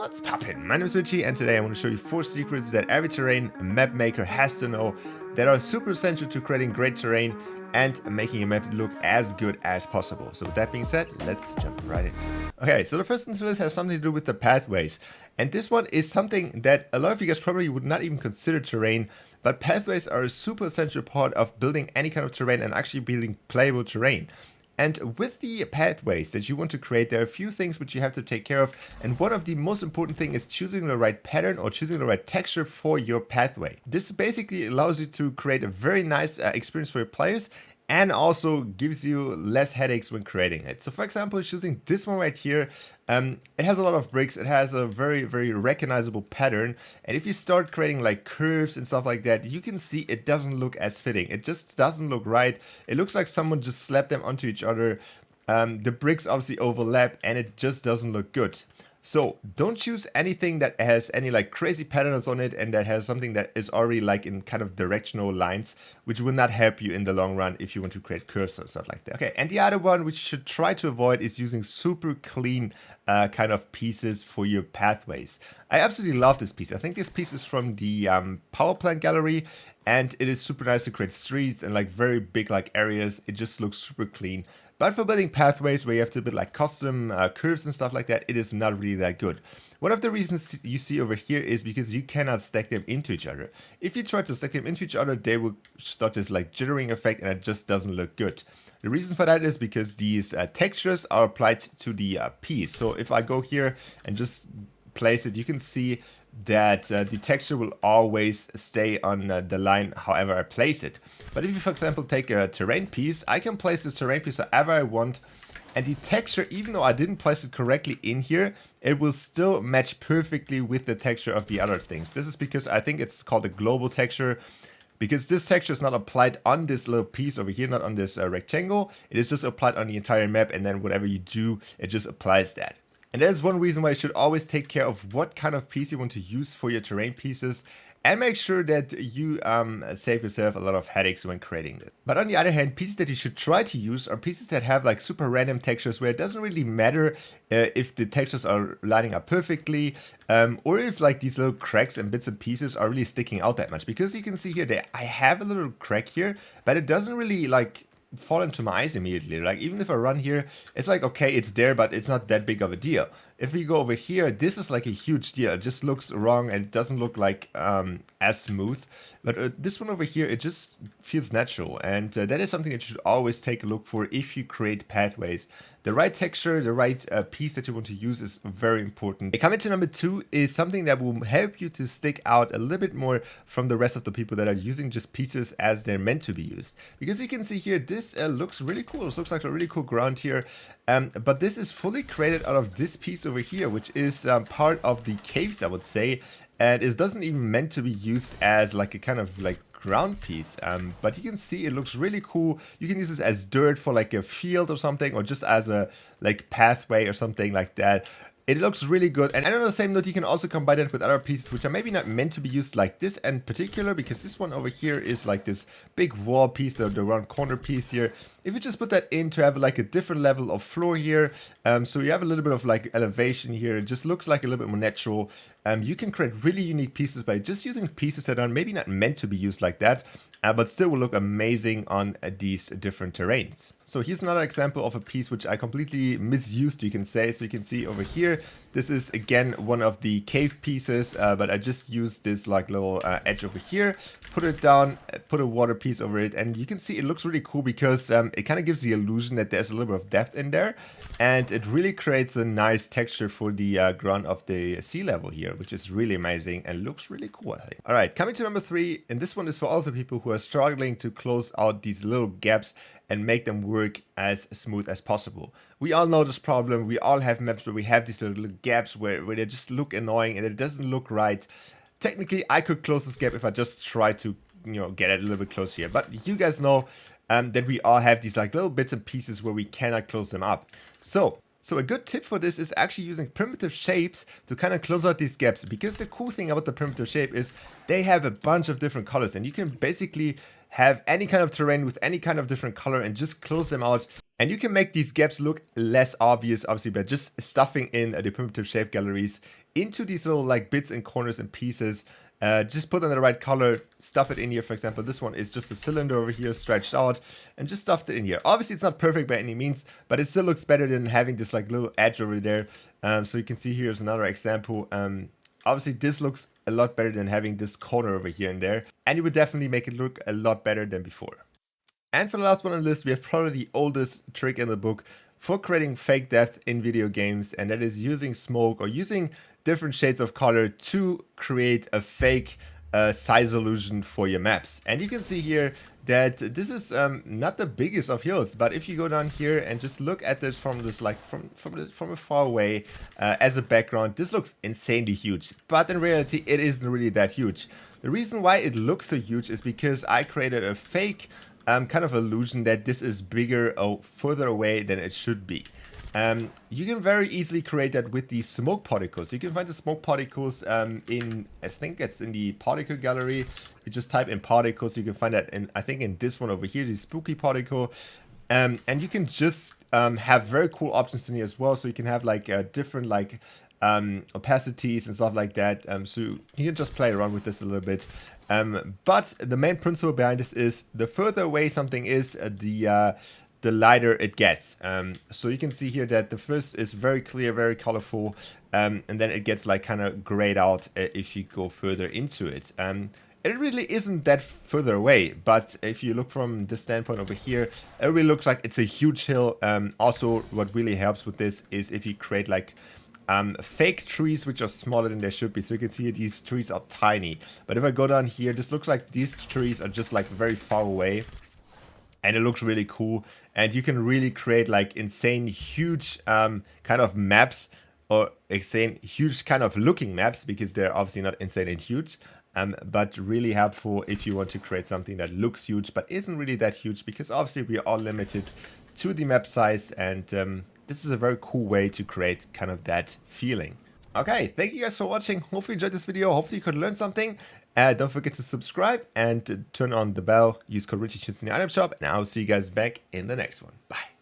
What's poppin'? My name is Richie and today I want to show you 4 secrets that every terrain map maker has to know that are super essential to creating great terrain and making your map look as good as possible. So with that being said, let's jump right into it. Okay, so the first one to this has something to do with the pathways. And this one is something that a lot of you guys probably would not even consider terrain, but pathways are a super essential part of building any kind of terrain and actually building playable terrain. And with the pathways that you want to create, there are a few things which you have to take care of. And one of the most important things is choosing the right pattern or choosing the right texture for your pathway. This basically allows you to create a very nice experience for your players and also gives you less headaches when creating it. So for example, choosing this one right here, it has a lot of bricks, it has a very recognizable pattern, and if you start creating like curves and stuff like that, you can see it doesn't look as fitting. It just doesn't look right. It looks like someone just slapped them onto each other. The bricks obviously overlap and it just doesn't look good. So don't choose anything that has any like crazy patterns on it and that has something that is already like in kind of directional lines, which will not help you in the long run if you want to create curves or stuff like that. Okay, and the other one which you should try to avoid is using super clean kind of pieces for your pathways. I absolutely love this piece. I think this piece is from the power plant gallery, and it is super nice to create streets and like very big like areas. It just looks super clean. But for building pathways where you have to build like custom curves and stuff like that, it is not really that good. One of the reasons you see over here is because you cannot stack them into each other. If you try to stack them into each other, they will start this like jittering effect and it just doesn't look good. The reason for that is because these textures are applied to the piece. So if I go here and just place it, you can see that the texture will always stay on the line however I place it. But if you, for example, take a terrain piece, I can place this terrain piece however I want, and the texture, even though I didn't place it correctly in here, it will still match perfectly with the texture of the other things. This is because I think it's called a global texture, because this texture is not applied on this little piece over here, not on this rectangle. It is just applied on the entire map, and then whatever you do, it just applies that. And that is one reason why you should always take care of what kind of piece you want to use for your terrain pieces, and make sure that you save yourself a lot of headaches when creating this. But on the other hand, pieces that you should try to use are pieces that have like super random textures where it doesn't really matter if the textures are lining up perfectly, or if like these little cracks and bits and pieces are really sticking out that much. Because you can see here that I have a little crack here, but it doesn't really like fall into my eyes immediately. Like even if I run here, it's like, okay, it's there, but it's not that big of a deal. If we go over here, this is like a huge deal. It just looks wrong and it doesn't look like as smooth. But this one over here, it just feels natural. And that is something that you should always take a look for if you create pathways. The right texture, the right piece that you want to use is very important. Coming to number 2 is something that will help you to stick out a little bit more from the rest of the people that are using just pieces as they're meant to be used. Because you can see here, this looks really cool. This looks like a really cool ground here. But this is fully created out of this piece over here, which is part of the caves, I would say. And it doesn't even meant to be used as like a kind of like ground piece, but you can see it looks really cool. You can use this as dirt for like a field or something, or just as a like pathway or something like that. It looks really good. And on the same note, you can also combine it with other pieces which are maybe not meant to be used like this in particular, because this one over here is like this big wall piece, the round corner piece here. If you just put that in to have like a different level of floor here, so you have a little bit of like elevation here, it just looks like a little bit more natural. You can create really unique pieces by just using pieces that are maybe not meant to be used like that, but still will look amazing on these different terrains. So here's another example of a piece which I completely misused, you can say. So you can see over here, this is again one of the cave pieces, but I just used this like little edge over here, put it down, put a water piece over it, and you can see it looks really cool because it kind of gives the illusion that there's a little bit of depth in there, and it really creates a nice texture for the ground of the sea level here, which is really amazing and looks really cool, I think. All right, coming to number 3, and this one is for all the people who are struggling to close out these little gaps and make them work as smooth as possible. We all know this problem. We all have maps where we have these little gaps where they just look annoying and it doesn't look right. Technically, I could close this gap if I just try to, you know, get it a little bit closer here. But you guys know that we all have these like little bits and pieces where we cannot close them up. So a good tip for this is actually using primitive shapes to kind of close out these gaps, because the cool thing about the primitive shape is they have a bunch of different colors, and you can basically have any kind of terrain with any kind of different color and just close them out. And you can make these gaps look less obvious, obviously, by just stuffing in the primitive shape galleries into these little like bits and corners and pieces. Just put in the right color, stuff it in here. For example, this one is just a cylinder over here stretched out, and just stuffed it in here. Obviously, it's not perfect by any means, but it still looks better than having this like little edge over there. So you can see here's another example. Obviously, this looks a lot better than having this corner over here and there, and it would definitely make it look a lot better than before. And for the last one on the list, we have probably the oldest trick in the book for creating fake depth in video games, and that is using smoke or using different shades of color to create a fake size illusion for your maps. And you can see here that this is not the biggest of hills, but if you go down here and just look at this from this like from a far away as a background, this looks insanely huge, but in reality it isn't really that huge. The reason why it looks so huge is because I created a fake kind of illusion that this is bigger or further away than it should be. You can very easily create that with the smoke particles. You can find the smoke particles in, I think it's in the particle gallery. You just type in particles, you can find that in, I think in this one over here, the spooky particle. And you can just have very cool options in here as well. So you can have like different like opacities and stuff like that. So you can just play around with this a little bit. But the main principle behind this is the further away something is, the lighter it gets. So you can see here that the first is very clear, very colorful, and then it gets like kind of grayed out if you go further into it. It really isn't that further away, but if you look from this standpoint over here, it really looks like it's a huge hill. Also, what really helps with this is if you create like fake trees which are smaller than they should be. So you can see these trees are tiny, but if I go down here, this looks like these trees are just like very far away, and it looks really cool. And you can really create like insane huge kind of maps, or insane huge kind of looking maps, because they're obviously not insane and huge, but really helpful if you want to create something that looks huge but isn't really that huge, because obviously we are limited to the map size, and this is a very cool way to create kind of that feeling. Okay, thank you guys for watching. Hopefully you enjoyed this video. Hopefully you could learn something. Don't forget to subscribe and turn on the bell. Use code RICHIECHITS in the item shop. And I'll see you guys back in the next one. Bye.